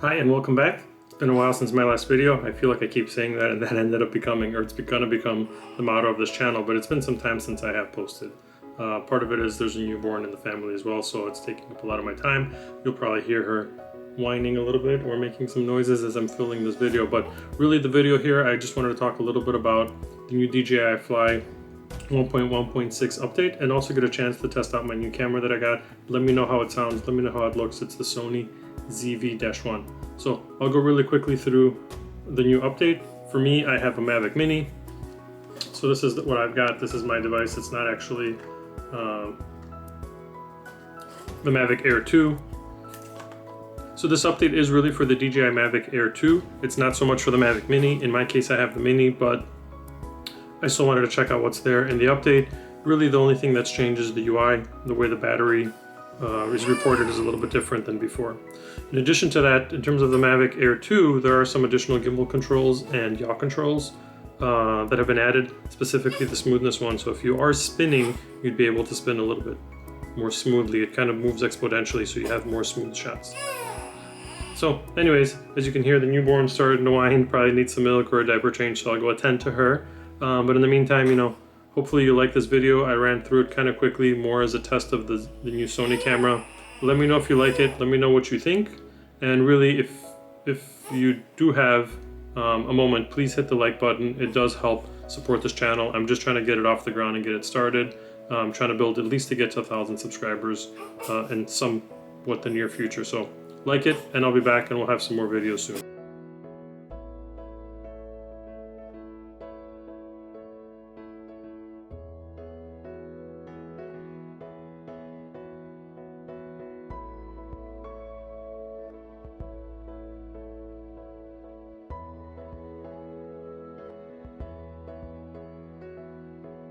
Hi and welcome back. It's been a while since my last video. I feel like I keep saying that and that ended up becoming, or it's gonna become the motto of this channel, but it's been some time since I have posted. Part of it is there's a newborn in the family as well, so it's taking up a lot of my time. You'll probably hear her whining a little bit or making some noises as I'm filming this video, but really the video here, I just wanted to talk a little bit about the new DJI Fly 1.1.6 update and also get a chance to test out my new camera that I got. Let me know how it sounds, let me know how it looks. It's the Sony ZV-1. So I'll go really quickly through the new update. For me, I have a Mavic Mini. So this is what I've got. This is my device. It's not actually the Mavic Air 2. So this update is really for the DJI Mavic Air 2. It's not so much for the Mavic Mini. In my case, I have the Mini, but I still wanted to check out what's there in the update. Really, the only thing that's changed is the UI. The way the battery is reported is a little bit different than before. In addition to that, in terms of the Mavic Air 2, there are some additional gimbal controls and yaw controls that have been added, specifically the smoothness one. So if you are spinning, you'd be able to spin a little bit more smoothly. It kind of moves exponentially, so you have more smooth shots. So anyways, as you can hear, the newborn started to whine, probably needs some milk or a diaper change, so I'll go attend to her. But in the meantime, hopefully you like this video. I ran through it kind of quickly, more as a test of the new Sony camera. Let me know if you like it. Let me know what you think. And really, if you do have a moment, please hit the like button. It does help support this channel. I'm just trying to get it off the ground and get it started. I'm trying to build at least to get to 1,000 subscribers in somewhat the near future. So like it, and I'll be back and we'll have some more videos soon.